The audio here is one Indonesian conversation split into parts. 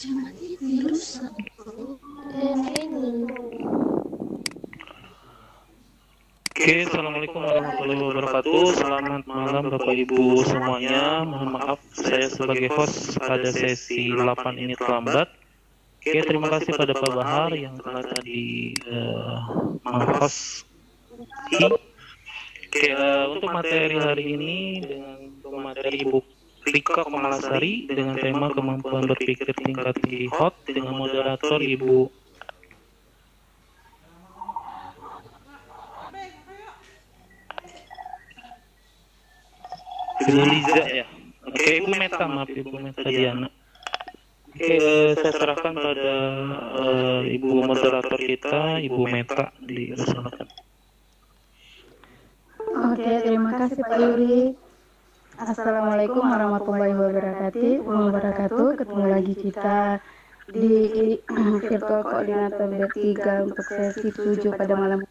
Oke, assalamualaikum warahmatullahi wabarakatuh. Selamat malam Bapak Ibu semuanya. Mohon maaf saya sebagai host pada sesi 8 ini terlambat. Oke, terima kasih pada Pak Bahar yang telah tadi meng-host. Oke, untuk materi hari ini dengan materi Ibu Rika Komalasari dengan tema kemampuan berpikir tingkat tinggi HOT dengan moderator Ibu Liza ya. Oke, Ibu Meta, maaf Ibu Meta Diana. Oke, saya serahkan pada Ibu moderator kita, Ibu Meta, dilaksanakan. Oke, terima kasih Pak Yuri. Assalamualaikum warahmatullahi wabarakatuh. Ketemu lagi kita di virtual koordinator B3 untuk sesi 7 pada malam.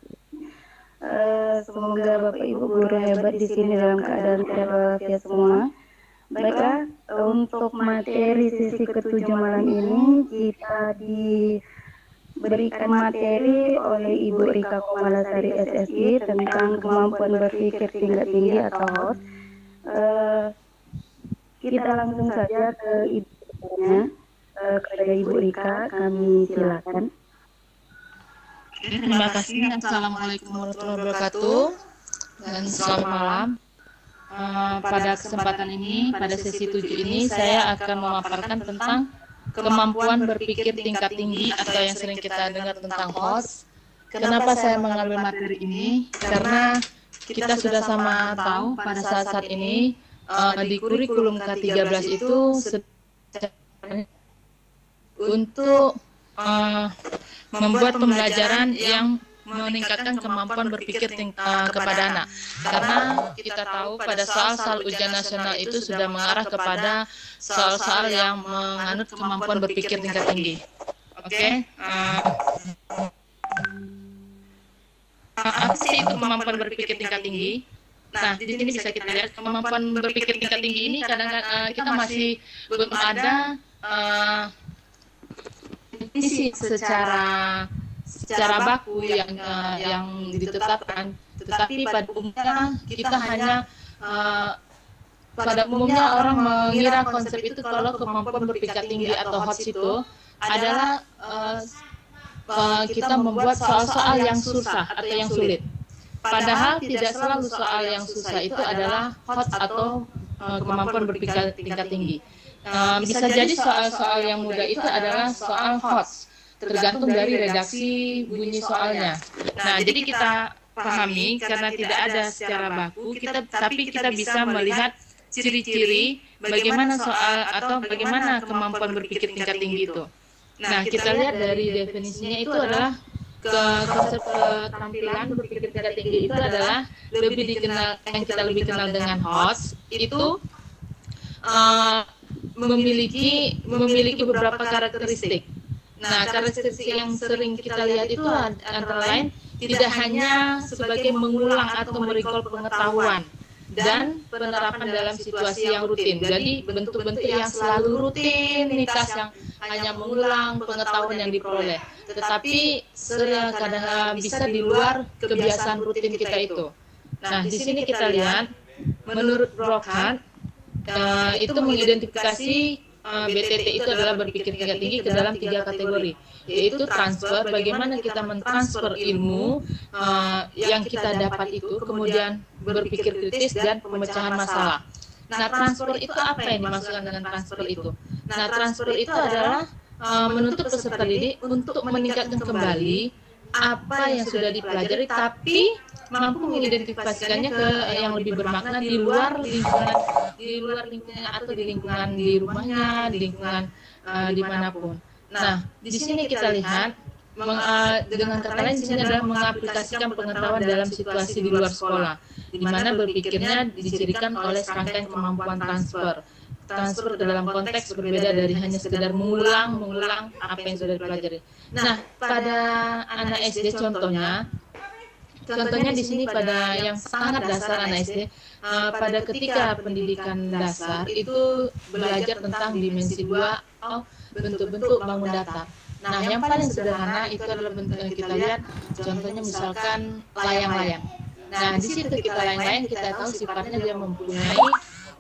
Semoga Bapak Ibu guru hebat di sini dalam keadaan sehat walafiat semua. Baiklah, untuk materi sesi ke-7 malam ini kita diberikan materi oleh Ibu Rika Komalasari SSI tentang kemampuan berpikir tingkat tinggi atau HOT. Kita langsung saja ke ibunya, kepada Ibu Rika, kami silakan. Terima kasih. Assalamualaikum warahmatullahi wabarakatuh dan selamat malam. Pada kesempatan ini, pada sesi 7 ini, saya akan memaparkan tentang kemampuan berpikir tingkat tinggi atau yang sering kita dengar tentang HOT. Kenapa saya mengambil materi ini? Karena kita sudah sama tahu pada saat-saat ini di kurikulum K13 itu untuk membuat pembelajaran yang meningkatkan kemampuan berpikir kepada anak. Karena kita tahu pada soal-soal ujian nasional itu sudah mengarah kepada soal-soal yang menganut kemampuan berpikir tingkat tinggi. Oke. Apa sih itu kemampuan berpikir tingkat tinggi? Nah, di sini bisa kita lihat kemampuan berpikir tingkat tinggi ini kadang-kadang kita masih belum ada definisi secara baku yang ditetapkan, tetapi pada umumnya kita hanya pada umumnya orang mengira konsep itu kalau kemampuan berpikir tinggi atau HOT itu adalah kita membuat soal-soal yang susah atau yang sulit. Padahal tidak selalu soal yang susah itu adalah HOT atau kemampuan berpikir tingkat tinggi. Bisa jadi soal-soal yang mudah itu adalah soal HOT, tergantung dari redaksi bunyi soalnya. Nah, jadi kita pahami karena tidak ada secara baku, tapi kita bisa melihat ciri-ciri bagaimana soal atau bagaimana kemampuan berpikir tingkat tinggi itu. Nah, kita lihat dari definisinya itu adalah konsep keterampilan berpikir tingkat tinggi itu adalah lebih dikenal, yang kita lebih kenal dengan HOT itu memiliki beberapa karakteristik. Nah, karakteristik yang sering kita lihat itu antara lain tidak hanya sebagai mengulang atau merecall pengetahuan dan penerapan dalam situasi yang rutin. Jadi bentuk-bentuk yang selalu rutinitas yang hanya mengulang pengetahuan yang diperoleh, tetapi kadang bisa di luar kebiasaan rutin kita itu. Nah, di sini kita lihat menurut Brockhart itu mengidentifikasi BTT itu adalah berpikir tingkat tinggi ke dalam 3 kategori, yaitu transfer, bagaimana kita mentransfer ilmu yang kita dapat itu, kemudian berpikir kritis dan pemecahan masalah. Nah, transfer itu apa yang dimaksudkan dengan transfer itu? Nah, transfer itu adalah menuntut peserta didik untuk meningkatkan kembali apa yang sudah dipelajari, tapi mampu mengidentifikasikannya ke yang lebih bermakna di luar lingkungan atau di lingkungan di rumahnya, di lingkungan dimanapun. Nah, di sini kita lihat dengan kata lain di sini adalah mengaplikasikan pengetahuan dalam situasi di luar sekolah, di mana berpikirnya dicirikan oleh serangkaian kemampuan transfer ke dalam konteks berbeda dari hanya sekedar mengulang apa yang sudah dipelajari. Nah, pada anak SD contohnya, Contohnya di sini pada yang sangat dasar anak SD, pada ketika pendidikan dasar itu belajar tentang dimensi 2, bentuk-bentuk bangun data. Nah, yang paling sederhana itu adalah bentuk yang kita lihat, contohnya misalkan layang-layang. Nah, di situ kita layang-layang kita tahu sifatnya dia mempunyai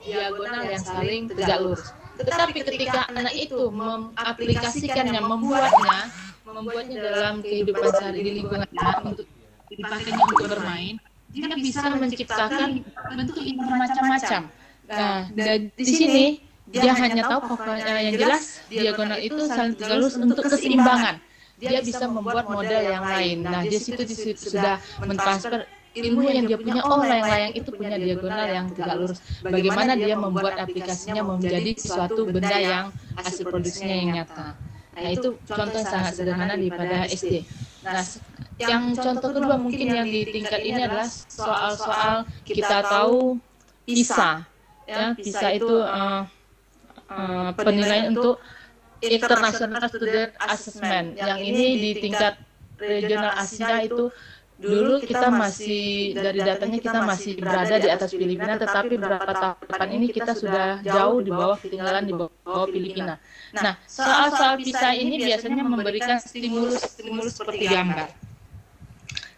diagonal yang saling tegak lurus. Tetapi ketika anak itu mengaplikasikannya, membuatnya dalam kehidupan sehari di lingkungannya untuk dipakainya untuk bermain, dia bisa menciptakan bentuk yang bermacam-macam. Nah, di sini dia hanya tahu pokoknya yang jelas diagonal itu saling tegak lurus untuk keseimbangan. Dia bisa membuat model yang lain. Nah, di situ sudah mentransfer ilmu yang dia punya. Oh, layang-layang itu punya diagonal yang tegak lurus. Bagaimana dia membuat aplikasinya menjadi suatu benda yang hasil produksinya yang nyata. Nah, itu contoh yang sangat sederhana daripada SD. Nah, yang contoh kedua mungkin yang di tingkat ini adalah soal-soal kita tahu PISA. Ya, PISA itu penilaian untuk International Student Assessment. Yang ini di tingkat regional Asia itu dulu kita masih, dari datanya kita masih berada di atas Filipina, tetapi beberapa tahun depan ini kita sudah jauh di bawah, ketinggalan di bawah Filipina. Nah, soal-soal PISA ini biasanya memberikan stimulus seperti gambar.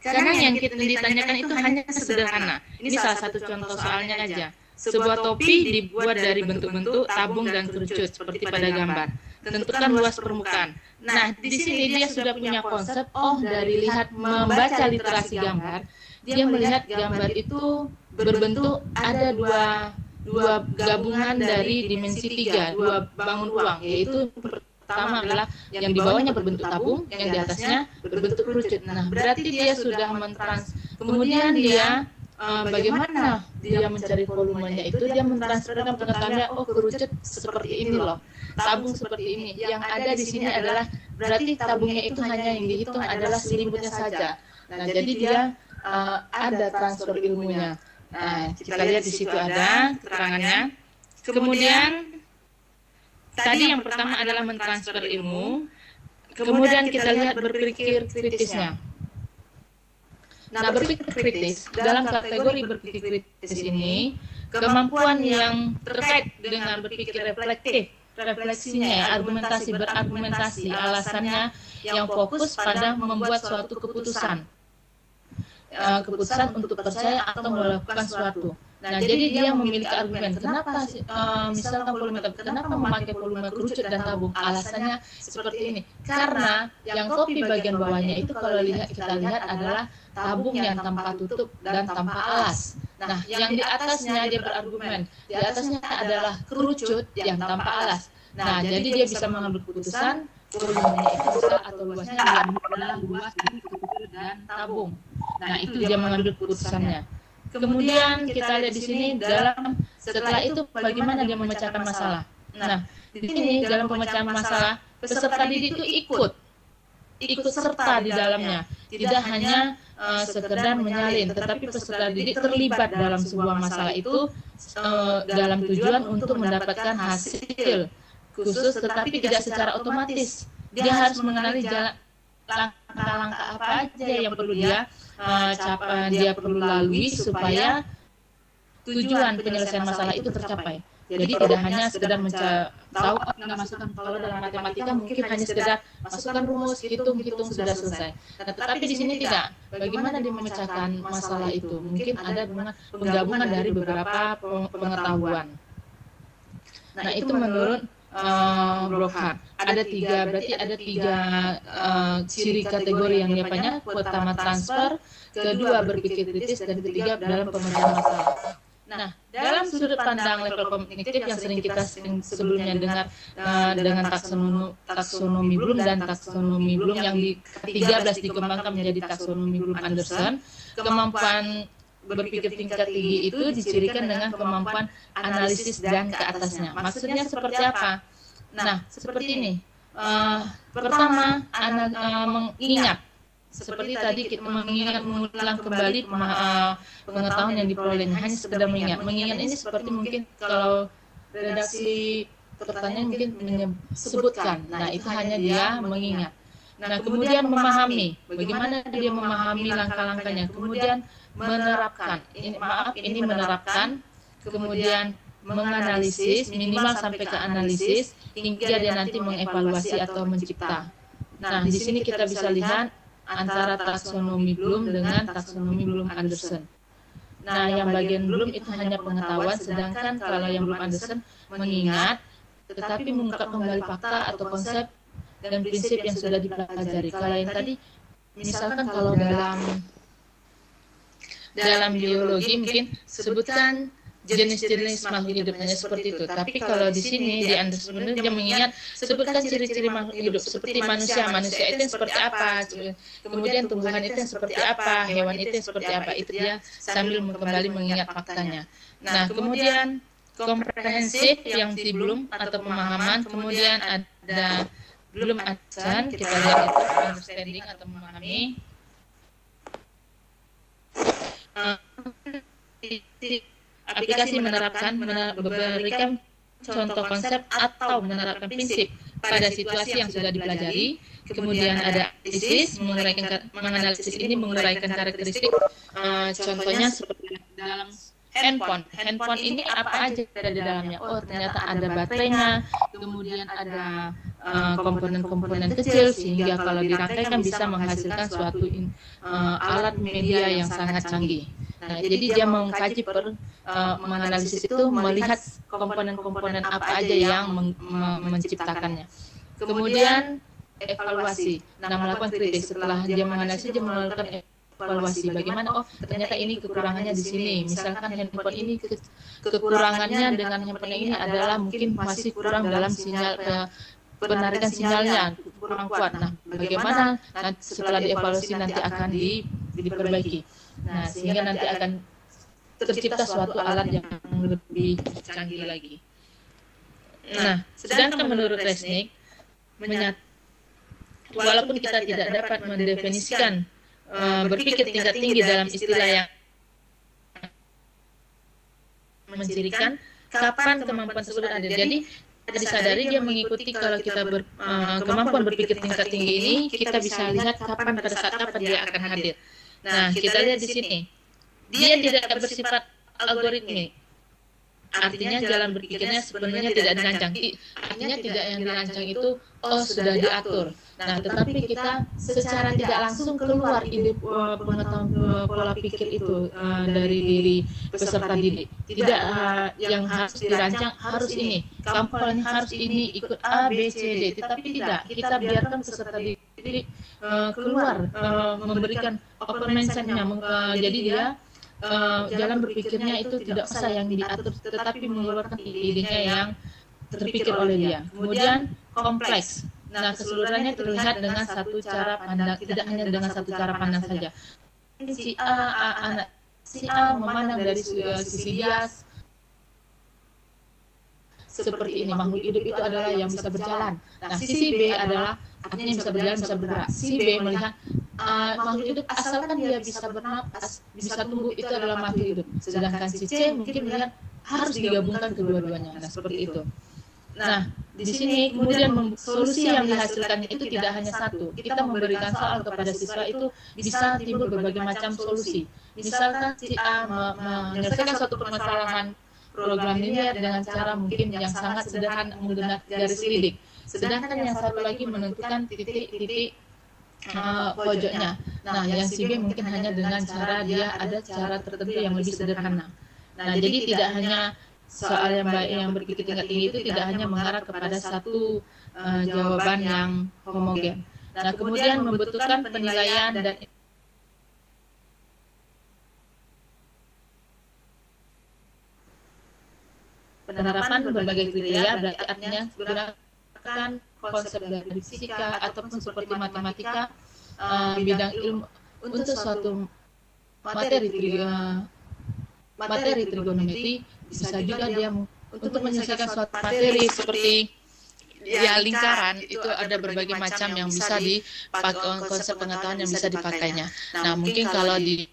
Karena yang kita ditanyakan itu hanya sederhana. Ini salah satu contoh soalnya aja. Sebuah topi dibuat dari bentuk-bentuk tabung dan kerucut seperti pada gambar. Tentukan luas permukaan. Nah, di sini dia sudah punya konsep, dari lihat membaca literasi gambar, dia melihat gambar itu berbentuk ada dua gabungan dari dimensi 3, dua bangun ruang, yaitu pertama adalah yang di bawahnya berbentuk tabung, yang di atasnya berbentuk kerucut. Nah, berarti dia sudah kemudian dia bagaimana dia mencari volumenya itu, dia mentransferkan pengetahuannya, kerucut seperti ini loh, tabung seperti ini. Yang ada di sini adalah berarti tabungnya itu hanya yang dihitung adalah selimutnya saja. Nah, jadi dia ada transfer ilmunya. Nah, kita lihat di situ ada keterangannya. Kemudian tadi yang pertama adalah mentransfer ilmu. Kemudian kita lihat berpikir kritisnya. Nah, berpikir kritis, dalam kategori berpikir kritis ini, kemampuan yang terkait dengan berpikir reflektif, refleksinya, berargumentasi, alasannya yang fokus pada membuat suatu keputusan untuk percaya atau melakukan suatu. Nah, jadi dia memiliki argumen. Kenapa, misalkan volume tabung, kenapa memakai volume kerucut dan tabung? Alasannya seperti ini. Karena yang topi bagian bawahnya itu kalau kita lihat adalah tabung yang tanpa tutup dan tanpa alas. Nah, yang di atasnya dia berargumen. Di atasnya adalah kerucut yang tanpa alas. Nah, jadi dia bisa mengambil keputusan volumenya itu besar atau luasnya yang adalah luas dari kerucut dan tabung. Nah, itu dia mengambil keputusannya. Kemudian kita lihat di sini setelah itu bagaimana dia memecahkan masalah. Nah, di sini dalam pemecahan masalah peserta didik itu ikut serta di dalamnya. Tidak hanya sekedar menyalin, tetapi peserta didik terlibat dalam sebuah masalah itu dalam tujuan untuk mendapatkan hasil khusus, tetapi tidak secara otomatis. Dia harus mengenali langkah-langkah apa aja yang perlu dia perlu lalui supaya tujuan penyelesaian masalah itu tercapai. Jadi tidak hanya sekedar tahu nggak masukkan, kalau dalam matematika mungkin hanya sekedar masukkan rumus, hitung sudah selesai. Nah, tetapi di sini tidak. Bagaimana dia memecahkan masalah itu? Mungkin ada dengan penggabungan dari beberapa pengetahuan. Nah, itu menurut Brockhart berarti ada tiga ciri kategori yang dia punya. Pertama transfer, kedua berpikir kritis, dan ketiga dalam pemecahan masalah. Nah, dalam sudut pandang level kognitif yang sering kita sebelumnya dengar dengan taksonomi Bloom dan taksonomi Bloom yang di 13 dikembangkan menjadi taksonomi Bloom Anderson, kemampuan berpikir tingkat tinggi itu dicirikan dengan kemampuan analisis dan ke atasnya. Maksudnya seperti apa? Nah, seperti ini. Pertama, mengingat. Seperti tadi kita mengulang kembali pengetahuan yang diperolehnya, hanya sekedar mengingat. Mengingat ini seperti mungkin kalau redaksi pertanyaan mungkin menyebutkan. Nah, itu hanya dia mengingat. Nah, kemudian memahami, bagaimana dia memahami langkah-langkahnya, kemudian menerapkan, ini menerapkan, kemudian menganalisis, minimal sampai ke analisis, hingga dia nanti mengevaluasi atau mencipta. Nah, di sini kita bisa lihat antara taksonomi Bloom dengan taksonomi Bloom Anderson. Nah, yang bagian Bloom itu hanya pengetahuan, sedangkan kalau yang Bloom Anderson mengingat, tetapi mengungkap kembali fakta atau konsep dan prinsip yang sudah dipelajari. Kalau yang tadi, misalkan kalau dalam biologi mungkin sebutkan jenis-jenis makhluk hidupnya seperti itu. Tapi kalau di sini di Anderson dia mengingat sebutkan ciri-ciri makhluk hidup seperti manusia itu yang seperti apa, kemudian tumbuhan itu yang seperti apa, hewan itu yang seperti apa. Itu dia sambil kembali mengingat faktanya. Nah, kemudian komprehensif yang di Bloom atau pemahaman, kemudian ada Bloom Anderson, kita lihat itu understanding atau memahami. Aplikasi menerapkan, memberikan contoh konsep atau menerapkan prinsip pada situasi yang sudah dipelajari. Kemudian ada analisis, menganalisis ini menguraikan karakteristik, contohnya seperti dalam handphone. Handphone ini apa aja ada di dalamnya? Oh, ternyata ada baterainya, kemudian ada komponen-komponen kecil, sehingga kalau dirangkaikan bisa menghasilkan suatu alat media yang sangat canggih. Nah, jadi dia mengkaji menganalisis itu, melihat komponen-komponen apa aja yang menciptakannya. Kemudian evaluasi, nah melakukan kritik. Setelah dia menganalisis, dia melakukan evaluasi. Bagaimana? Oh, ternyata ini kekurangannya di sini. Misalkan handphone ini kekurangannya dengan handphone ini adalah mungkin masih kurang dalam sinyal penarikan sinyalnya kurang kuat. Nah, bagaimana setelah dievaluasi nanti akan diperbaiki. Nah, sehingga nanti akan tercipta suatu alat yang lebih canggih lagi. Nah, sedangkan menurut Resnick, walaupun kita tidak dapat mendefinisikan berpikir tingkat tinggi dalam istilah yang mencirikan, kapan kemampuan tersebut ada. Jadi, disadari dia mengikuti kalau kita kemampuan berpikir tingkat tinggi ini, kita bisa lihat kapan pada saat apa dia akan hadir. Nah, kita lihat di sini. Dia tidak bersifat algoritmik. Artinya jalan berpikirnya sebenarnya tidak dirancang. Artinya tidak yang dirancang itu sudah diatur. Nah, tetapi kita secara tidak langsung keluar ide pengetahuan pola pikir itu dari diri peserta didik. Tidak yang harus dirancang harus ini, kampanye harus ini, ikut A, B, C, D. Tetapi tidak, kita biarkan peserta didik keluar, memberikan open mindset-nya. Jadi dia jalan berpikirnya itu tidak usah yang diatur, tetapi mengeluarkan ide-idenya yang terpikir oleh dia. Kemudian kompleks. Nah, keseluruhannya terlihat dengan satu cara pandang, tidak hanya dengan satu cara pandang saja. Si A memandang dari sisi dia seperti ini, makhluk hidup itu adalah yang bisa berjalan. Nah, sisi B adalah artinya bisa berjalan, bisa bergerak. Si B melihat makhluk hidup asalkan dia bisa bernapas, bisa tumbuh, itu adalah makhluk hidup. Sedangkan si C mungkin melihat harus digabungkan kedua-duanya. Nah, seperti itu. Nah, di sini kemudian solusi yang dihasilkannya itu tidak hanya satu. Kita memberikan soal kepada siswa itu bisa timbul berbagai macam solusi. Misalkan si A menyelesaikan suatu permasalahan program linear dengan cara mungkin yang sangat sederhana menggunakan garis lidik. Sedangkan yang satu lagi menentukan titik-titik pojoknya. Nah, yang si B mungkin hanya dengan cara dia ada cara tertentu yang lebih sederhana. Nah, jadi tidak hanya soal yang baik yang berpikir tingkat tinggi itu tidak hanya mengarah kepada satu jawaban yang homogen. Nah, kemudian membutuhkan penilaian dan penerapan berbagai kriteria, berarti artinya gunakan konsep dari fisika ataupun seperti matematika, bidang ilmu untuk suatu materi trigonometri. Bisa juga dia untuk menyelesaikan suatu materi seperti lingkaran, itu ada berbagai macam yang bisa dipakai, konsep pengetahuan yang bisa dipakainya. Nah, mungkin kalau di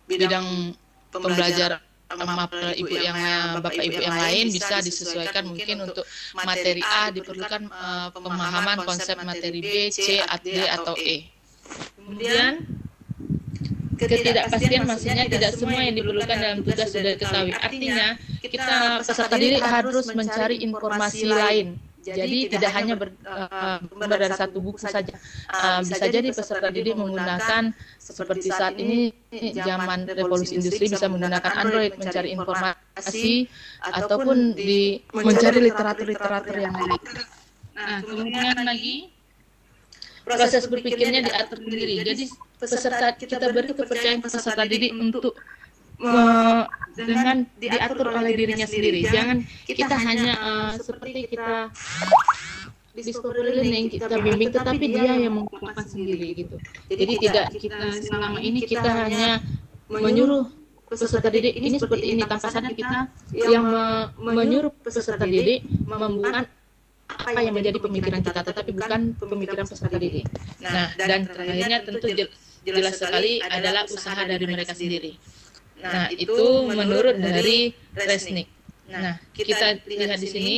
bidang pembelajaran sama ibu yang bapak ibu yang lain bisa disesuaikan. Mungkin untuk materi A diperlukan pemahaman konsep materi B, C, D atau E. Kemudian ketidakpastian maksudnya tidak semua yang diperlukan dalam tugas sudah diketahui. Artinya kita peserta didik harus mencari informasi lain. Jadi tidak hanya bersumber dari satu buku saja. Bisa jadi peserta didik menggunakan seperti saat ini zaman revolusi industri bisa menggunakan Android mencari informasi ataupun mencari literatur yang lain. Nah, kemudian lagi proses berpikirnya diatur sendiri. Jadi peserta kita beri kepercayaan peserta didik untuk dengan diatur oleh dirinya sendiri. Jangan kita hanya seperti kita discovery learning, kita bimbing, tetapi dia yang mengungkapkan sendiri gitu. Jadi tidak kita selama ini kita hanya menyuruh peserta didik ini seperti ini, tanpa sadar kita yang menyuruh peserta didik membuat apa yang menjadi pemikiran kita, tetapi bukan pemikiran peserta didik. Nah, dan terakhirnya tentu jelas sekali adalah usaha dari mereka sendiri. Nah, itu menurut dari Resnick. Nah, kita lihat di sini,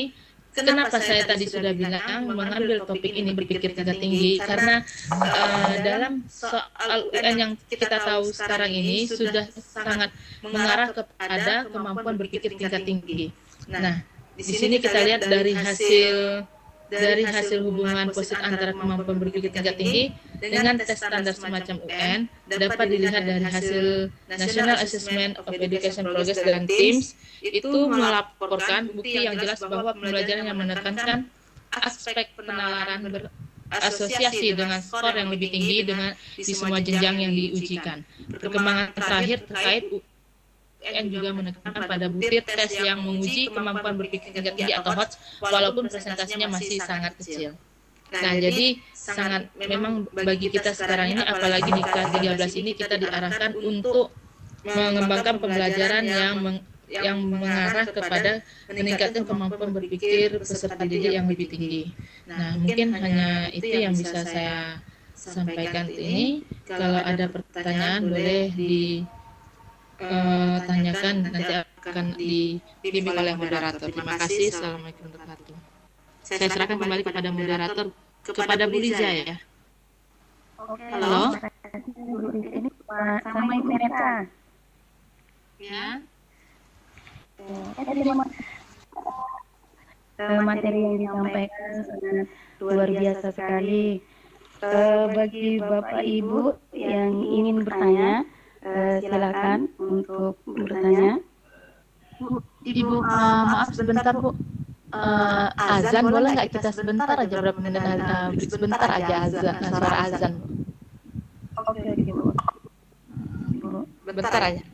kenapa saya tadi sudah bilang mengambil topik ini berpikir tingkat tinggi, karena dalam soal UN yang kita tahu sekarang ini sudah sangat mengarah kepada kemampuan berpikir tingkat tinggi. Nah, di sini kita lihat dari hasil hubungan positif antara kemampuan berpikir tingkat tinggi dengan tes standar semacam UN dapat dilihat dari hasil National Assessment of Education Progress dan TIMSS itu melaporkan bukti yang jelas bahwa pembelajaran yang menekankan aspek penalaran berasosiasi dengan skor yang lebih tinggi dengan di semua jenjang yang diujikan. Perkembangan terakhir terkait UN juga menekankan pada butir tes yang menguji kemampuan berpikir tingkat tinggi atau HOTS walaupun presentasinya masih sangat kecil. Nah, jadi sangat memang bagi kita sekarang ini, apalagi di K13 ini, kita diarahkan untuk mengembangkan pembelajaran yang mengarah kepada meningkatkan kemampuan berpikir peserta didik yang lebih tinggi. Nah, mungkin hanya itu yang bisa saya sampaikan ini. Kalau ada pertanyaan boleh tanyakan, nanti akan dibimbing oleh moderator. Terima kasih. Assalamualaikum warahmatullahi wabarakatuh. Saya serahkan kembali kepada moderator, kepada Bu Liza ya. Oke. Halo. Ini sama Ibu Neta. Ya. Materi yang disampaikan sangat luar biasa sekali. Bagi Bapak Ibu yang ingin bertanya, silakan untuk bertanya. Ibu, maaf sebentar Bu. Azan boleh nggak kita sebentar aja, berapa menit sebentar aja azan, suara azan. Oke, Bu. Bentar aja.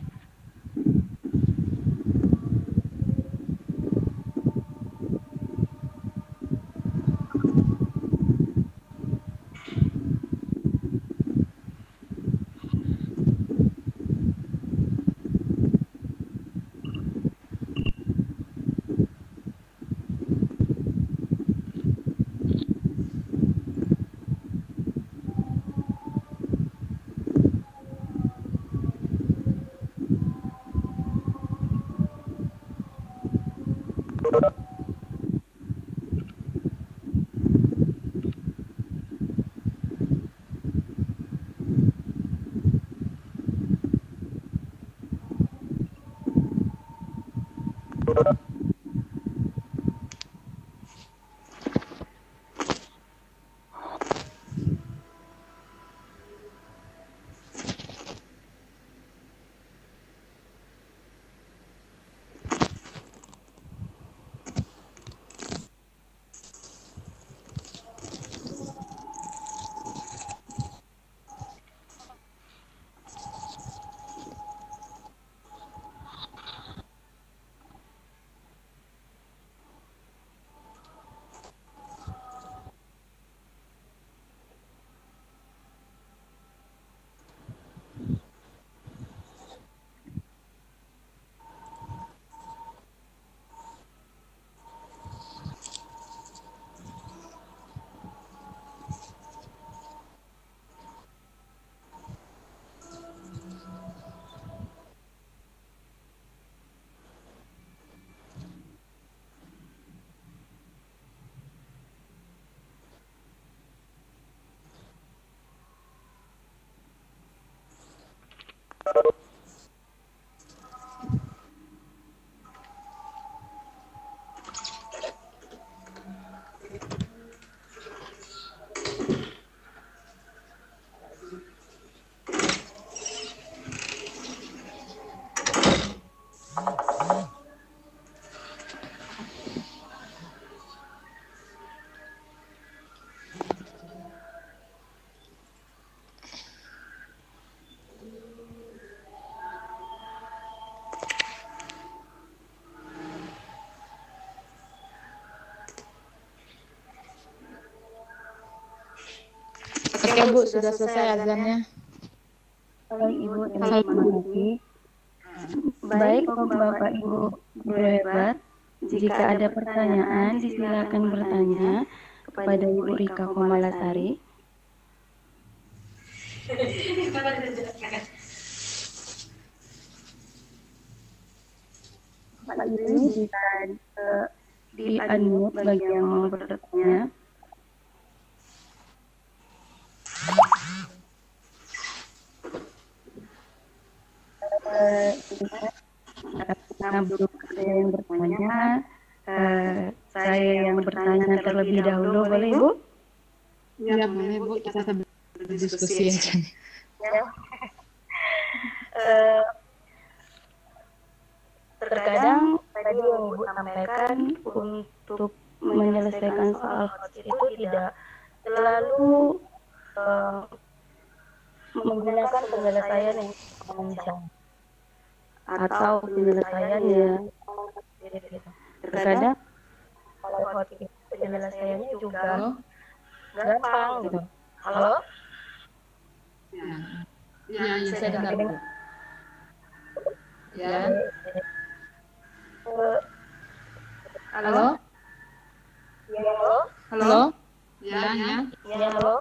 Oke Bu, sudah selesai azannya. Kalau Ibu, terima kasih. Baik, Bapak Ibu guru hebat, jika ada pertanyaan disilakan bertanya kepada Ibu Rika Komalasari. Pak ini bisa di-unmute bagi yang mau bertanya. Nah, belum ada yang bertanya, saya yang bertanya terlebih dahulu, boleh Ibu? Ya boleh Bu, kita berdiskusi aja. Terkadang tadi yang Ibu sampaikan untuk menyelesaikan soal hots itu tidak selalu menggunakan penyelesaian yang panjang atau penyelesaian yang gitu. Terkadang kalau hots itu penyelesaiannya juga gampang gitu. Halo? Ya, saya dengar Bu. Ya. Halo? Ya, halo? Halo? Ya. Ya, halo?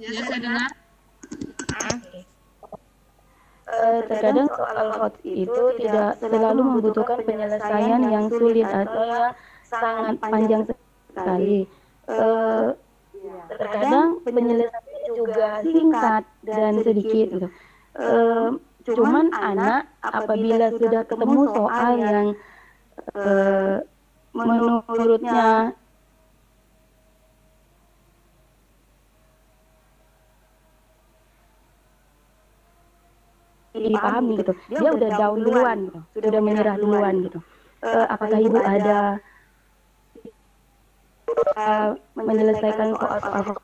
Ya, saya dengar. Terkadang soal hots itu tidak selalu membutuhkan penyelesaian yang sulit atau yang sangat panjang sekali. Terkadang penyelesaiannya juga singkat dan sedikit gitu. Cuman anak apabila sudah ketemu soal yang menurutnya dipahami gitu, dia udah down duluan gitu, sudah menyerah duluan gitu. Apakah Ibu ada menyelesaikan soal-soal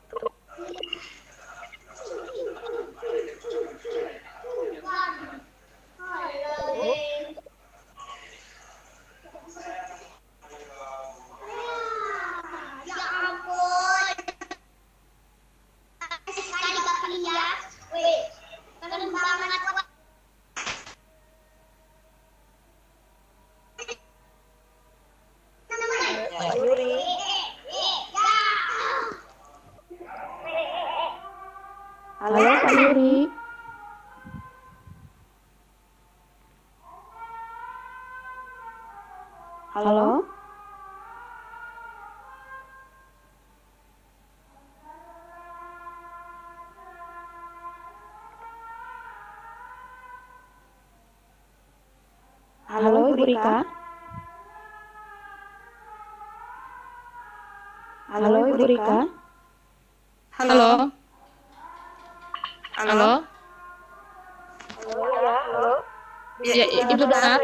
Halo Pak Yuri. Halo. Halo Ibu Rika. Halo Ibu Rika. Halo? Halo? Halo ya, halo. Ya, Ibu dengar?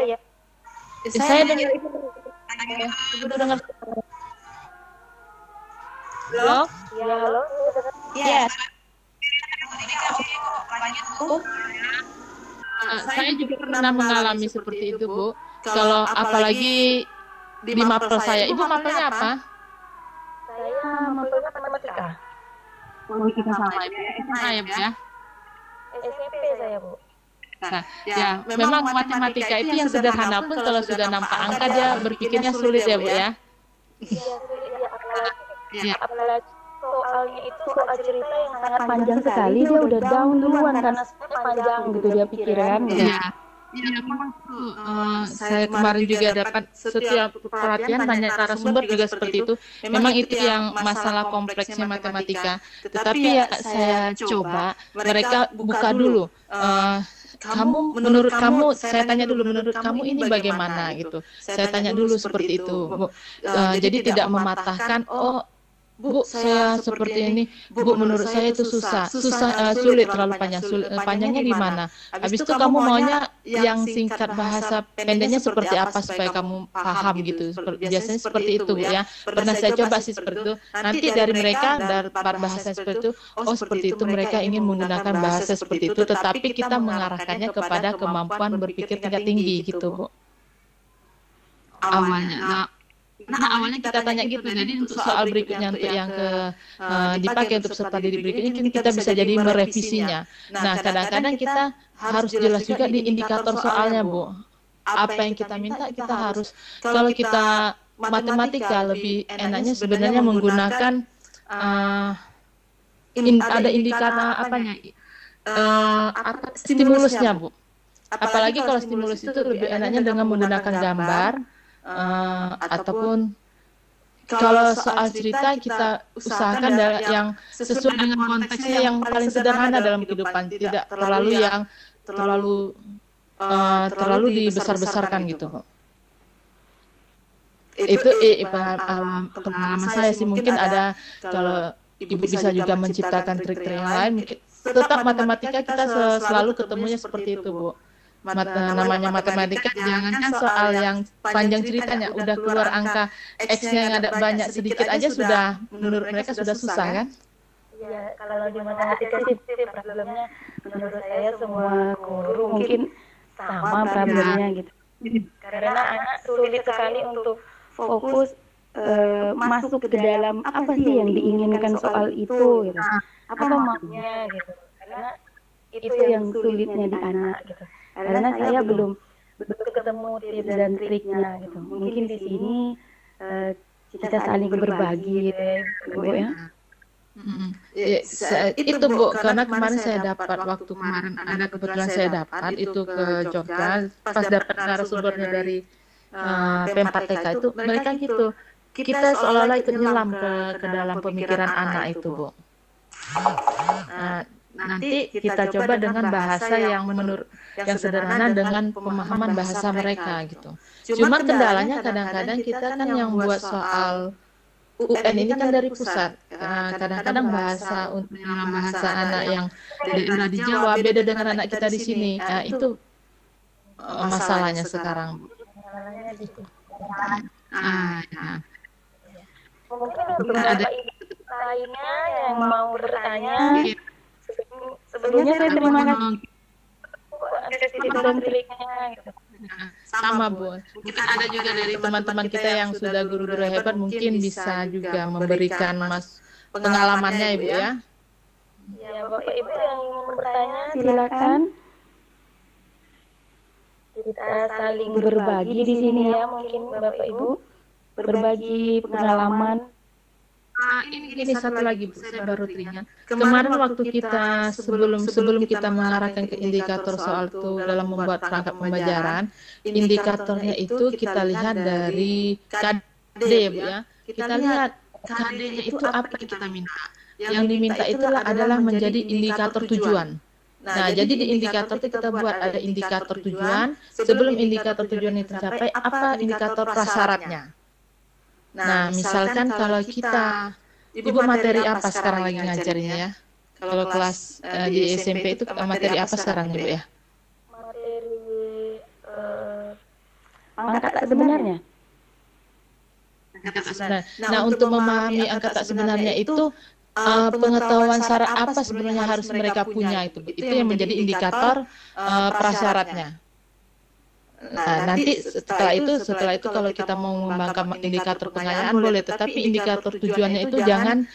Saya dengar Ibu. Ibu dengar? Halo? Ya, halo. Ya. Saya juga pernah mengalami seperti itu, Bu. Kalau apalagi di mapel saya. Ibu mapelnya apa? Saya mapelnya matematika. Matematika sama ya, Bu ya. SMP saya, Bu. Nah, ya, memang matematika itu yang sederhana pun kalau sudah nampak angka dia berpikirnya sulit ya, Bu ya. Iya, sulit ya, apalagi soalnya itu soal cerita yang sangat panjang sekali, dia udah down duluan karena sebenarnya panjang gitu dia pikiran. Iya. Ya, memang saya kemarin juga dapat setiap perhatian banyak narasumber juga seperti itu. Memang itu yang masalah kompleksnya matematika. Tetapi ya saya coba mereka buka dulu. Menurut kamu, saya tanya dulu, menurut kamu ini bagaimana gitu. Saya tanya dulu seperti itu. Jadi tidak mematahkan, oh Bu, saya seperti ini. Bu, menurut saya itu sulit, terlalu panjang. Panjangnya di mana? Habis itu kamu maunya yang singkat, bahasa pendeknya seperti apa supaya kamu paham gitu. Biasanya seperti itu, Bu ya. Pernah saya coba sih seperti itu. Nanti dari mereka, dari bahasa seperti itu, oh seperti itu mereka ingin menggunakan bahasa seperti itu, tetapi kita mengarahkannya kepada kemampuan berpikir tingkat tinggi gitu, Bu. Awalnya. Nah, Nah, awalnya kita tanya gitu, jadi untuk soal berikutnya untuk yang dipakai untuk peserta didik berikutnya kita bisa jadi merevisinya. Nah, kadang-kadang kita harus jelas juga di indikator soalnya, Bu. Apa yang kita minta kita harus, kalau kita matematika lebih enaknya sebenarnya menggunakan ada indikator apanya, stimulusnya, Bu. Apalagi kalau stimulus itu lebih enaknya dengan menggunakan gambar, ataupun kalau soal cerita kita usahakan yang sesuai dengan konteksnya yang paling sederhana dalam kehidupan, tidak terlalu yang terlalu dibesar-besarkan gitu. Itu pengalaman saya sih, mungkin ada kalau Ibu bisa juga menciptakan trik-trik yang lain, mungkin tetap matematika kita selalu ketemunya seperti itu, Bu. Namanya matematika, jangankan soal yang panjang ceritanya, udah keluar angka X-nya yang ada banyak sedikit aja sudah, menurut mereka sudah susah kan? Ya, kalau di matematika sih problemnya menurut saya semua guru mungkin sama problemnya gitu. Karena anak sulit sekali untuk fokus masuk ke dalam apa sih yang diinginkan soal itu gitu. Apa maunya gitu. Karena itu yang sulitnya di anak gitu. Karena saya belum ketemu tips dan triknya gitu. Mungkin di sini kita saling berbagi gitu ya, Bu ya. Itu Bu, karena kemarin saya dapat, waktu kemarin ada kebetulan saya dapat itu ke Jogja, pas dapat narasumbernya dari P4TK itu, mereka gitu, kita seolah-olah ikut nyelam ke dalam pemikiran anak itu, Bu. Nanti kita coba dengan bahasa yang yang sederhana dengan pemahaman bahasa mereka gitu. Cuma kendalanya kadang-kadang kita kan yang buat soal UN ini kan dari pusat. Kadang-kadang bahasa untuk dalam bahasa anak yang daerah di Jawa beda dengan anak kita di sini. Nah, itu masalahnya sekarang. Ya. Mungkin ada lainnya yang mau bertanya. Sebelumnya saya terima kasih tips dan triknya gitu. Sama Bu, mungkin ada juga dari teman-teman kita yang sudah guru-guru hebat mungkin bisa juga memberikan pengalamannya Ibu ya. Ya Bapak Ibu yang ingin bertanya silakan. Kita saling berbagi di sini ya, mungkin Bapak Ibu berbagi pengalaman. Ini satu lagi Bu, saya baru teringat. Kemarin waktu kita sebelum kita mengarahkan ke indikator soal itu dalam membuat perangkat pembelajaran, indikatornya itu kita lihat dari KD Bu ya. Kita lihat KD-nya itu apa yang kita minta. Yang diminta itu adalah menjadi indikator tujuan. Nah, jadi di indikator itu kita buat ada indikator tujuan, sebelum indikator tujuan itu tercapai, apa indikator prasyaratnya. Nah, misalkan kalau kita, Ibu materi apa sekarang lagi ngajarnya ya? Kalau kelas di SMP itu materi apa sekarang Ibu ya? Materi angka tak sebenarnya. Nah, untuk memahami angka tak sebenarnya itu, pengetahuan syarat apa sebenarnya harus mereka punya itu yang menjadi indikator prasyaratnya. Nah, nanti setelah itu kalau kita mau mengembangkan indikator pengayaan boleh, tetapi indikator tujuannya itu jangan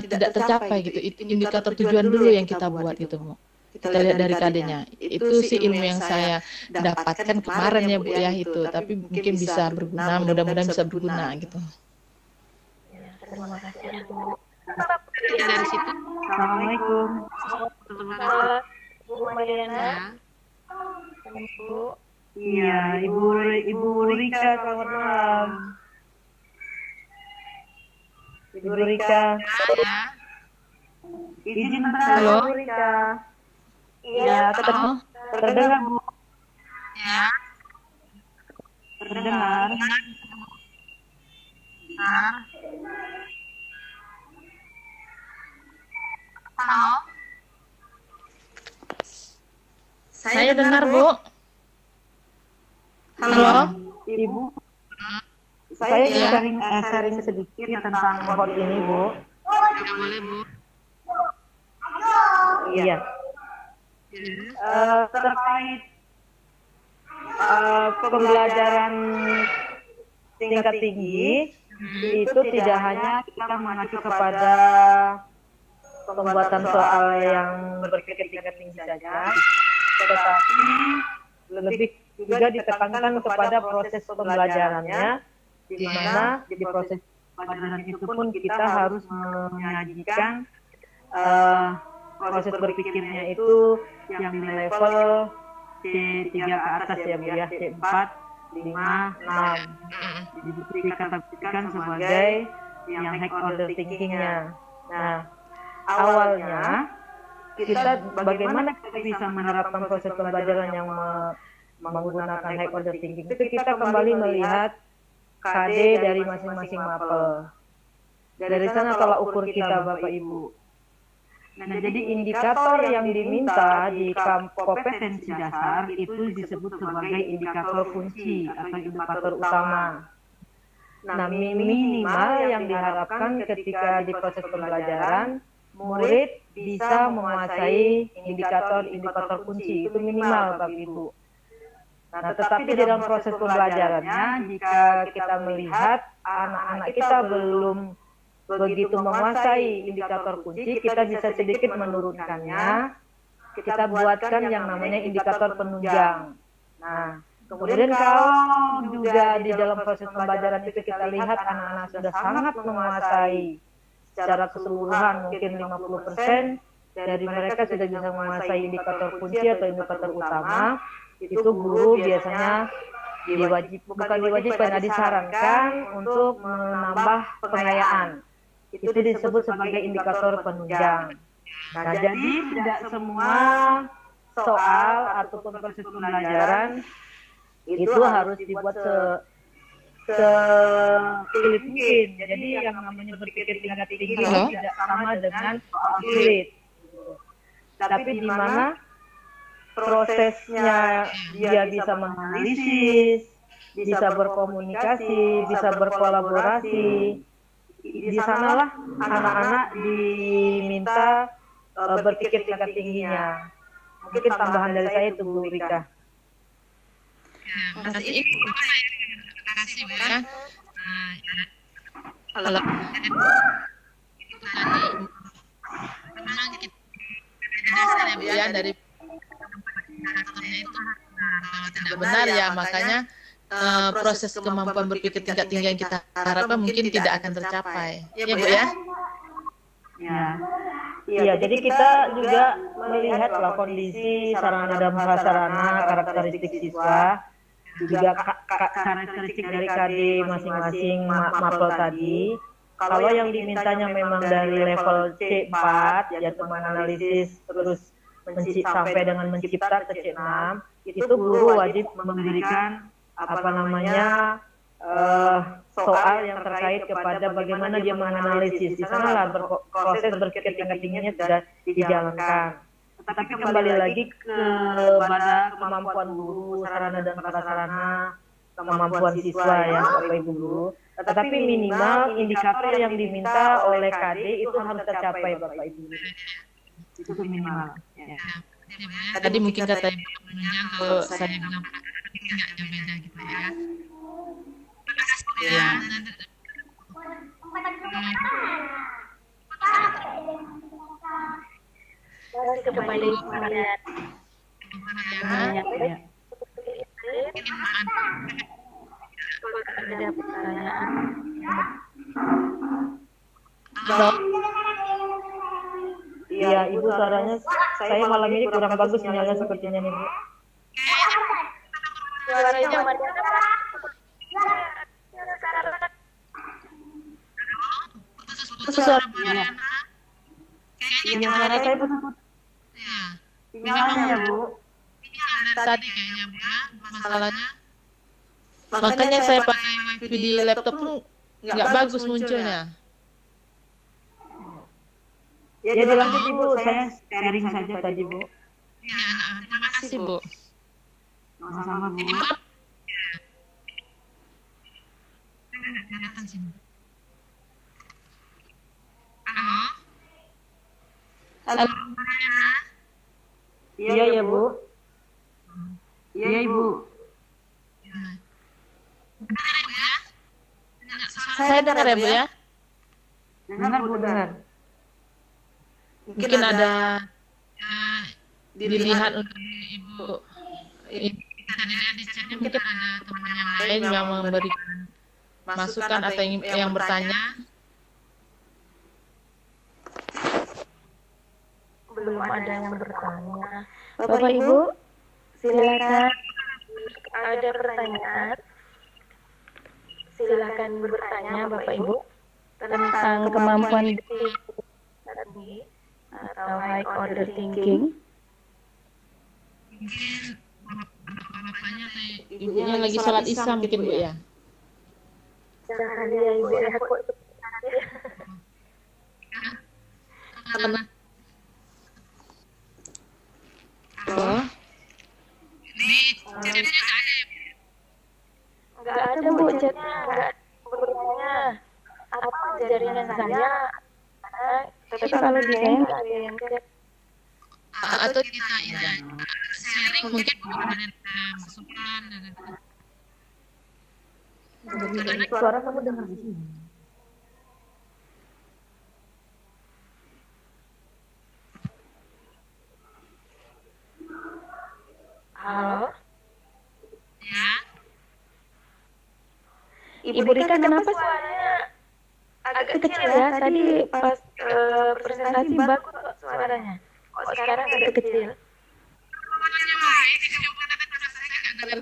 tidak tercapai gitu. Indikator tujuan dulu yang kita buat gitu, Bu. Kita lihat dari KD-nya. Itu sih ilmu yang saya dapatkan kemarin ya Bu ya itu, tapi mungkin bisa berguna, mudah-mudahan bisa berguna gitu. Terima kasih Bu. Dari situ. Assalamualaikum. Bu Mariana. Bu. Iya, Ibu Rika, selamat malam. Ibu Rika. Izin Halo. Ibu Rika. Iya, Terdengar Bu. Ya. Terdengar. Halo. Saya dengar, Bu. Halo. Ibu. Saya ingin sharing sedikit tentang bot ini, Bu. Ya, boleh, Bu. Iya. Terkait pembelajaran tingkat tinggi itu tidak hanya kita mengacu kepada pembuatan soal yang berpikir tingkat tinggi saja, tetapi lebih juga ditekankan kepada proses pembelajarannya, di mana di proses pembelajaran itu pun kita harus menyajikan proses berpikirnya itu yang di level C3 ke atas ya Bu ya, C4, 5, 6. Jadi dikategorikan sebagai yang high order thinking-nya. Nah, awalnya kita bagaimana kita bisa menerapkan proses pembelajaran yang menggunakan high order thinking itu kita kembali melihat KD dari masing-masing mapel. Dari sana tolak ukur kita Bapak Ibu. Nah, jadi indikator yang diminta di kompetensi dasar itu disebut sebagai indikator kunci atau indikator utama. Nah, minimal yang diharapkan ketika di proses pembelajaran, murid bisa menguasai indikator kunci, itu minimal Bapak Ibu. Nah, tetapi di dalam proses pembelajarannya, jika kita melihat anak-anak kita belum begitu menguasai indikator kunci, kita bisa sedikit menurunkannya. Kita buatkan yang namanya indikator penunjang. Nah, kemudian kalau juga di dalam proses pembelajaran itu kita lihat anak-anak sudah sangat menguasai secara keseluruhan, mungkin 50% dari mereka sudah bisa menguasai indikator kunci atau indikator utama, itu guru biasanya bukan diwajibkan, disarankan untuk menambah pengayaan. Itu disebut sebagai indikator penunjang. Nah, jadi tidak semua soal ataupun proses pembelajaran itu harus dibuat sulit mungkin. Jadi yang namanya berpikir tingkat tinggi tidak sama dengan soal sulit. Tapi di mana prosesnya dia bisa menganalisis, bisa berkomunikasi, bisa berkolaborasi. Di sanalah anak-anak diminta berpikir tingkat tingginya. Mungkin tambahan dari saya itu Bu Rika. Terima kasih Bu ya. Kalau itu tadi memang kita dasar ya Bu ya dari indikatornya itu kalau tidak benar ya makanya proses kemampuan berpikir tingkat tinggi yang kita harapkan mungkin tidak akan tercapai. Ya Bu ya? Iya, jadi kita juga melihatlah kondisi sarana dan prasarana, karakteristik siswa, juga karakteristik dari KD masing-masing mapel tadi. Kalau yang dimintanya memang dari level C4, yaitu menganalisis terus sampai dengan mencipta ke C6, itu guru wajib memberikan soal yang terkait kepada bagaimana dia menganalisis. Di sanalah proses berpikir tingkat tingginya sudah dijalankan. Tetapi kembali lagi kepada kemampuan guru, sarana dan prasarana, kemampuan siswa ya Bapak Ibu guru. Tetapi minimal indikator yang diminta oleh KD itu harus tercapai Bapak Ibu guru. Itu minimal. Ya. Tadi mungkin kata Ibu menunjang kalau saya bilang nggak beda gitu ya. Ya. Kembali kepada ada pertanyaan. Iya, Ibu suaranya saya malam ini kurang bagus sinyalnya sepertinya nih Bu. Suaranya Suara Bu Mariana. Iya, suara saya putus-putus. Sinyalnya Bu. Tadi kayaknya Bu ya, masalahnya. Makanya saya pakai wifi di laptop pun nggak bagus munculnya. Ya dilanjut Ibu, saya sharing saja tadi Bu. Ya, terima kasih Bu. Sama-sama Bu. Halo. Iya ya Bu. Iya Ibu. Saya dengar ya Bu ya. Dengar Bu, dengar. Mungkin ada dilihat untuk Ibu. Kita dilihat di chatnya mungkin ada teman yang lain yang memberikan masukan atau yang bertanya. Belum ada yang bertanya. Bapak Ibu, silakan. Ada pertanyaan? Silakan bertanya Bapak Ibu tentang kemampuan tadi atau high order thinking. Bapaknya atau ibunya lagi sholat isya mungkin Bu ya. Jangan ya Ibu ya, kok Karena nggak ada Bu chatnya, nggak bertanya apa jaringan saya. Tapi kalau di saya nggak ada yang chat. atau kita ya sharing mungkin ada masukan dan Suara kamu dengar di sini. Halo, ya. Ibu Rika, kenapa suaranya agak kecil ya? Tadi pas presentasi bagus kok suaranya. Kok sekarang agak kecil? Suaranya baik, coba dengar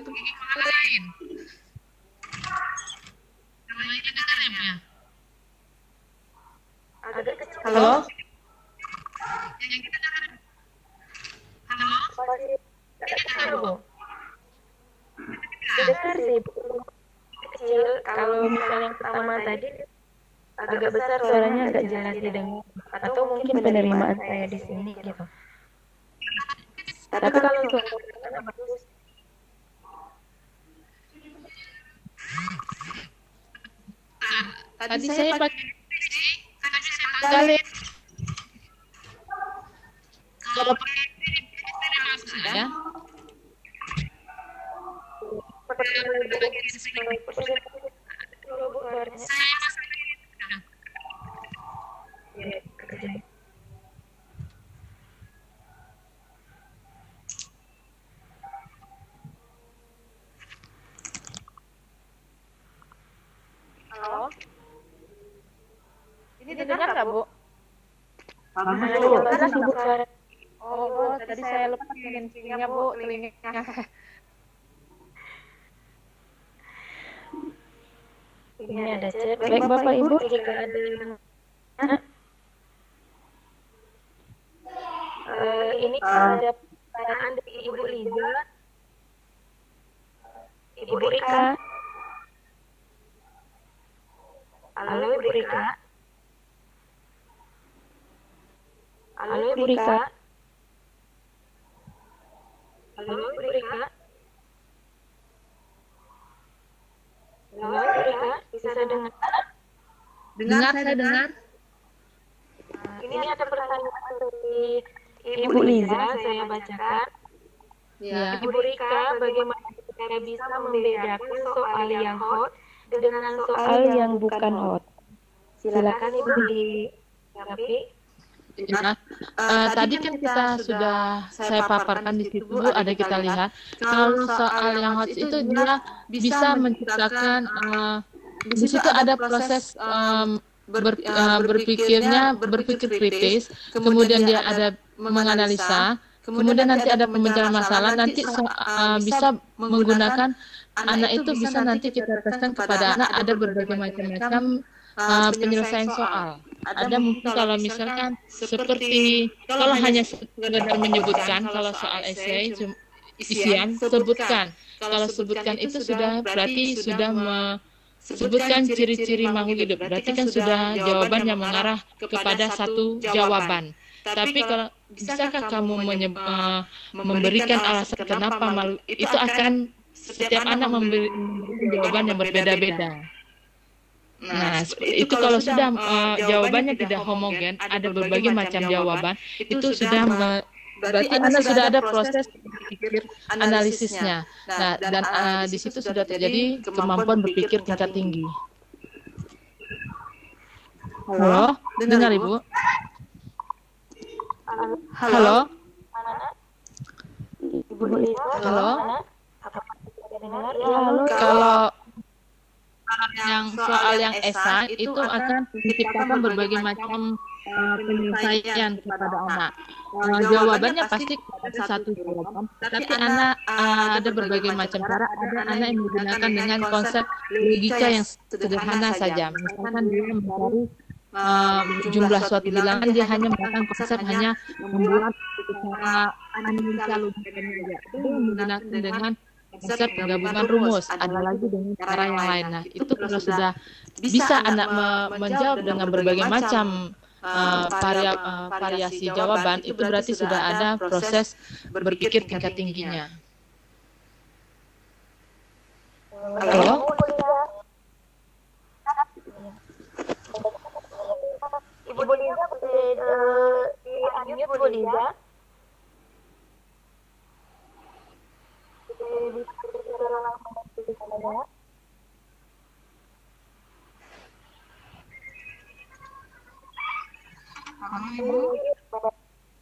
teman lain. Yang lainnya dengar ya Bu ya. Agak kecil. Halo. Yang kita dengar. Halo. Masih agak kecil Bu. Dengar sih Bu. Kecil. Kalau misalnya yang pertama tadi agak besar suaranya, agak jelas didengar. Atau mungkin penerimaan saya di sini gitu. Tapi kalau suaranya bagus. Tadi saya pakai tapi saya panggalin. Kalau pakai maksud ya. Saya Halo. Ini dengar nggak Bu? Halo. Bagus Ibu suara. Oh, Bu, tadi saya lupa kencingnya Bu, telinganya. Ini ada chat. Baik Bapak Ibu, jika ada ini ada pertanyaan dari Ibu Liza, Ibu Rika. Halo Ibu Rika. Halo Ibu Rika. Halo Ibu Rika. Halo Ibu Rika, bisa dengar? Dengar, saya dengar. Ini ada pertanyaan dari Ibu Liza, saya bacakan. Ya. Ibu Rika, bagaimana kita bisa membedakan soal yang hot dengan soal yang bukan hot? Silakan Ibu dijawab. Ya. Tadi kan kita sudah saya paparkan di situ Bu, ada kita lihat kalau soal yang hot itu dia bisa menciptakan di situ ada proses berpikir kritis, kemudian dia ada menganalisa, kemudian nanti ada pemecahan masalah, nanti bisa menggunakan anak itu bisa nanti kita teskan kepada anak, ada berbagai macam-macam penyelesaian soal. Ada mungkin kalau misalkan seperti kalau hanya sekedar menyebutkan kalau soal esai isian sebutkan. Kalau sebutkan itu sudah berarti sudah sebutkan ciri-ciri makhluk hidup. Berarti kan sudah jawaban yang mengarah kepada satu jawaban. Tapi kalau bisakah kamu memberikan alasan kenapa makhluk itu akan setiap anak memberi jawaban yang berbeda-beda. Nah, itu kalau sudah jawabannya tidak homogen, ada berbagai macam jawaban, itu sudah berarti anak sudah ada proses berpikir analisisnya. Nah, dan di situ sudah terjadi kemampuan berpikir tingkat tinggi. Halo, dengar Ibu? Halo? Ibu Lisa. Halo? Ya, halo. Kalau yang soal yang esa itu akan diciptakan berbagai macam penyelesaian kepada anak. Jawabannya pasti ada satu jawaban, tapi anak ada berbagai macam cara. Ada anak yang menggunakan dengan konsep logika yang sederhana saja. Misalkan dia mencari jumlah suatu bilangan, dia hanya menggunakan konsep hanya membuat secara analisa logikanya saja. Itu menggunakan dengan konsep penggabungan rumus. Ada lagi dengan cara yang lain. Nah, itu kalau sudah bisa anak menjawab dengan berbagai macam variasi jawaban, itu berarti sudah ada proses berpikir tingkat tingginya. Halo? Ibu Liza, di-unmute Bu Liza.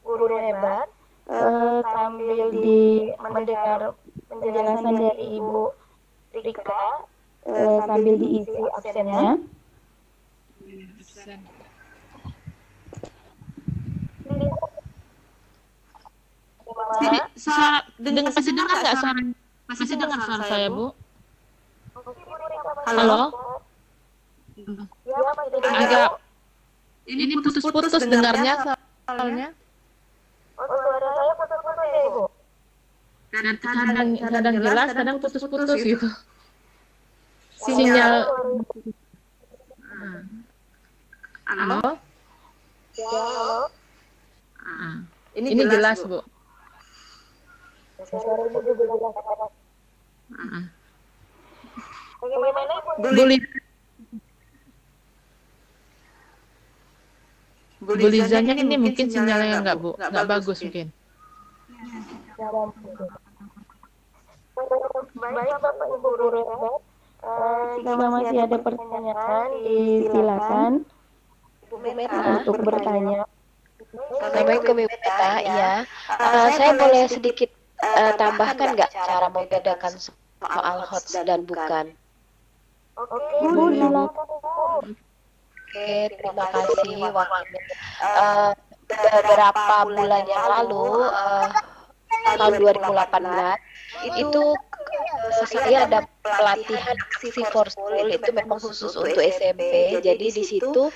Guru hebat, sambil mendengar penjelasan dari Ibu Rika, sambil diisi absennya. Masih dengar nggak suara? Masih dengar suara saya, Bu? Halo? Agak ini putus-putus dengarnya soalnya. Suara saya putus-putus ya, Ibu? Kadang jelas, kadang putus-putus gitu. Sinyal. Halo? Ya, halo. Ini jelas, Bu. Suara Ibu juga jelas. Bagaimana Ibu? Bu Lizanya ini mungkin sinyalnya nggak, Bu, nggak bagus mungkin. Baik Bapak Ibu guru hebat, jika masih ada pertanyaan, silakan untuk bertanya. Assalamualaikum Ibu Meta, iya. Saya boleh sedikit tambahkan nggak cara membedakan soal hoax dan bukan? Oke, Bu, silakan Bu. Oke, terima kasih waktunya. Beberapa bulan yang lalu, tahun 2018, itu saya ada pelatihan aksi for school, itu memang khusus untuk SMP. Jadi di situ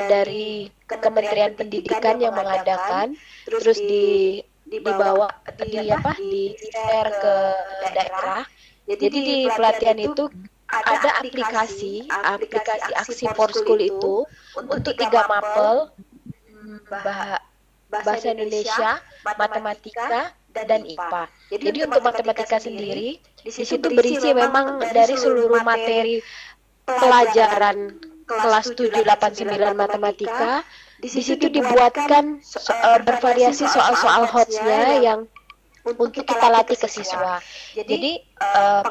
dari Kementerian Pendidikan yang mengadakan, terus dibawa di share ke daerah. Jadi di pelatihan itu ada aplikasi aksi for school itu untuk 3 mapel, bahasa Indonesia, matematika, dan IPA. Jadi untuk matematika sendiri di situ berisi memang dari seluruh materi pelajaran kelas 7, 8, 9 matematika. Di situ dibuatkan bervariasi soal-soal hoax-nya yang untuk kita latih ke siswa. Jadi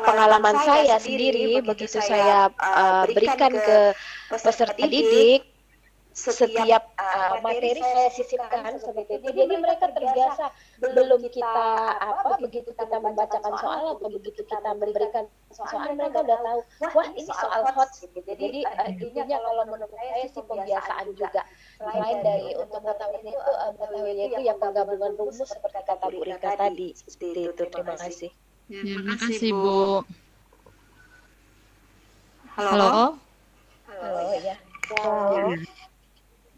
pengalaman saya sendiri begitu saya berikan ke peserta didik, setiap materi saya sisipkan seperti itu. Jadi mereka terbiasa, belum kita begitu kita membacakan soal atau begitu kita memberikan soal, mereka udah tahu, wah ini soal hoax gitu. Jadi intinya kalau menurut saya sih pembiasaan juga. Selain dari untuk mengetahuinya itu yang penggabungan rumus seperti kata Bu Rika tadi. Seperti itu. Terima kasih. Terima kasih, Bu. Halo? Halo, ya.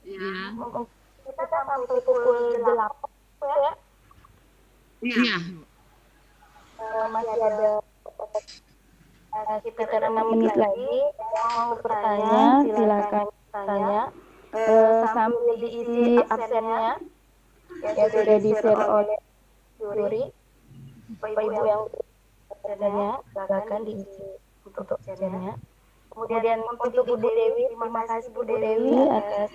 Ya. Kita sampai pukul 8 ya. Iya. Masih ada sekitar 6 menit lagi. Yang mau bertanya, silakan tanya. Sambil diisi absennya yang sudah di-share oleh juri. Bapak-ibu yang bertanya, silakan diisi untuk absennya. Kemudian untuk Bu Dewi, terima kasih Bu Dewi atas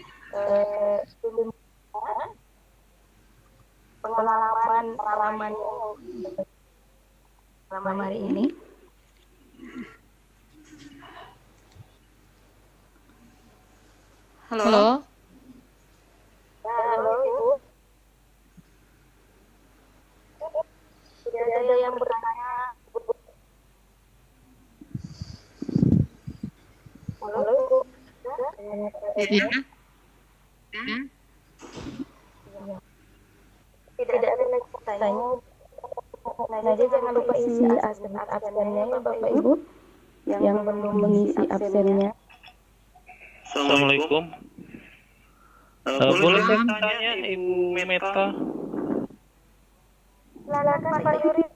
pengalaman hari ini. Halo. Halo Ibu. Tidak ada yang bertanya. Halo Ibu. Iya. Tidak ada yang bertanya. Nadia jangan lupa isi absennya ya Bapak Ibu yang belum mengisi absennya. Assalamualaikum. Boleh saya tanya Ibu Meta? Silakan Pak Yuri.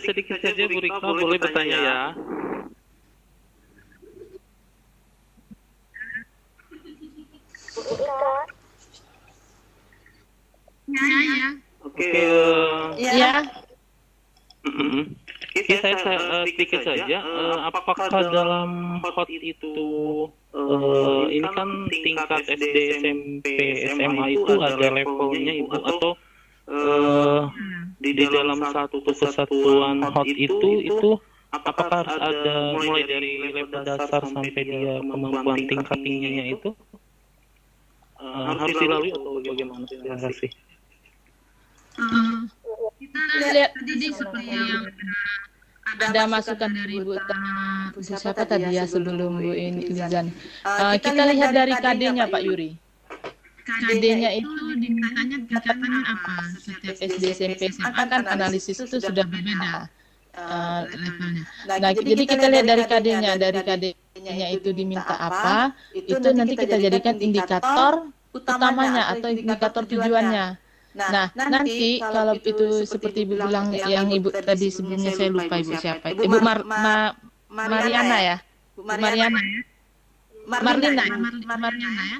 Sedikit saja Bu Rika boleh bertanya ya. Ya. Oke. Ya. Oke, saya sedikit saja. Apakah dalam hot itu ini kan tingkat SD, SMP, SMA itu ada levelnya Ibu atau di dalam satu kesatuan hot itu apakah harus ada mulai dari level dasar sampai dia kemampuan tingkat tingginya itu harus dilalui atau bagaimana? Terima kasih. Kita lihat tadi seperti yang ada masukan dari Bu siapa tadi ya sebelum Bu Ilizan. Kita lihat dari KD-nya Pak Yuri. KD-nya itu dimintanya tingkatannya apa? Setiap SD, SMP, SMA kan analisis itu sudah berbeda levelnya. Nah, jadi kita lihat dari KD-nya itu diminta apa? Itu nanti kita jadikan indikator utamanya atau indikator tujuannya. Nah, nanti kalau itu seperti Ibu bilang yang Ibu tadi sebelumnya saya lupa Ibu siapa. Ibu Mariana ya? Bu Mariana ya? Marlina ya?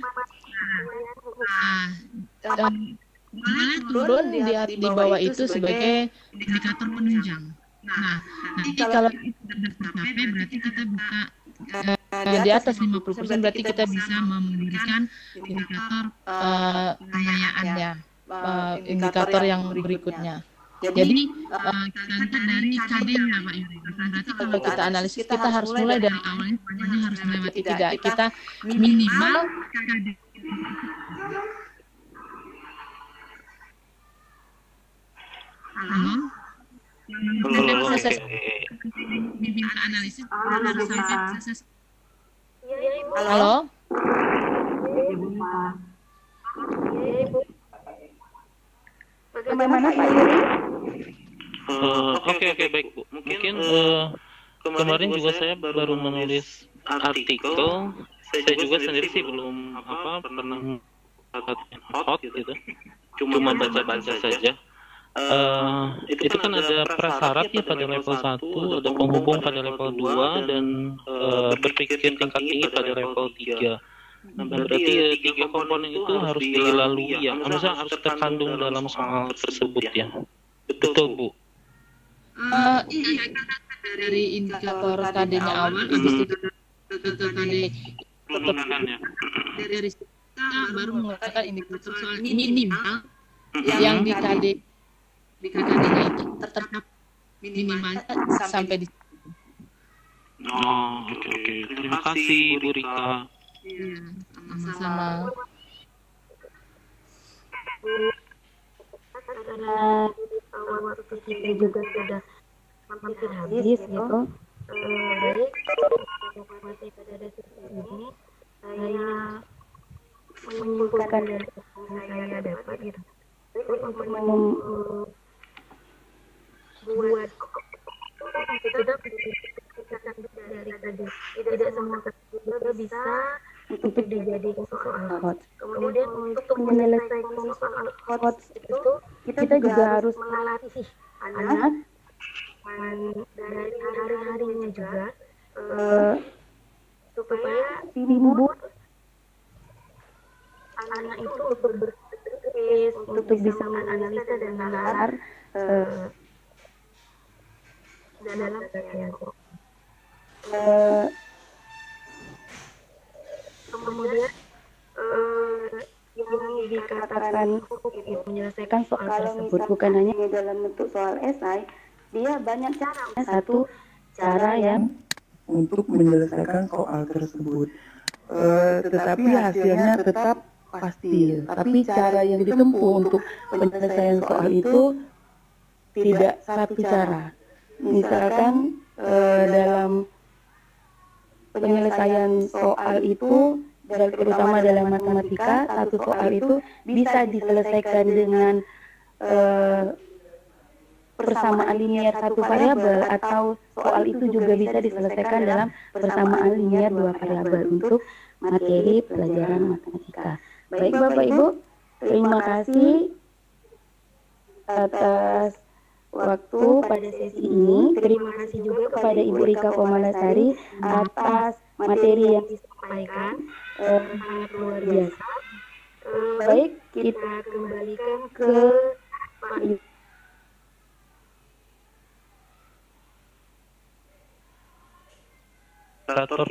Boleh turun di bawah itu sebagai indikator penunjang. Nah, nanti kalau itu sudah tercapai berarti kita bisa di atas 50% berarti kita bisa memberikan indikator pengayaannya. Indikator yang berikutnya. Jadi kita dari KD-nya Pak Yuri. Berarti kalau kita analisis kita harus mulai dari awalnya harus melewati 3. Kita minimal KD. Halo. Proses diminta analisis harus sampai proses. Halo. Bagaimana Pak Yuri? Oke, baik Bu. Mungkin kemarin juga saya baru menulis artikel. Saya juga sendiri sih belum pernah hot gitu. Cuma baca-baca saja. Itu kan ada prasyarat ya pada level 1, ada penghubung pada level 2 dan berpikir tingkat tinggi pada level 3. Nah, berarti 3 komponen itu harus dilalui ya. Maksudnya harus terkandung dalam soal tersebut ya. Betul Bu. Iya, dari indikator KD-nya awal indikator KD Penggunaannya. dari kita baru menggunakan indikator soal minimal yang di KD-nya itu tetap minimalnya sampai di. Oh, oke. Terima kasih Bu Rika. Iya, sama-sama. Karena waktu kita juga sudah hampir habis gitu. Dari informasi pada dasar ini saya menyimpulkan dari yang saya dapat gitu. Untuk membuat kita dari tadi tidak semua juga bisa untuk dijadikan soal hot. Kemudian untuk menyelesaikan soal hot itu kita juga harus melatih anak dari hari-harinya juga supaya timbul anak itu untuk berpikir, untuk bisa menganalisa dan menalar dalam kajian. Kemudian yang dikatakan menyelesaikan soal tersebut bukan hanya dalam bentuk soal esai, dia banyak cara. Satu cara yang untuk menyelesaikan soal tersebut. tetapi hasilnya tetap pasti. Tapi cara yang ditempuh untuk penyelesaian soal itu tidak satu cara. Misalkan dalam penyelesaian soal itu, terutama dalam matematika, satu soal itu bisa diselesaikan dengan persamaan linear satu variabel, atau soal itu juga bisa diselesaikan dalam persamaan linear dua variabel untuk materi pelajaran matematika. Baik Bapak Ibu, terima kasih atas waktu pada sesi ini. Terima kasih juga kepada Ibu Rika Komalasari atas materi yang disampaikan, sangat luar biasa. Baik, kita kembalikan ke Pak Ibu. Operator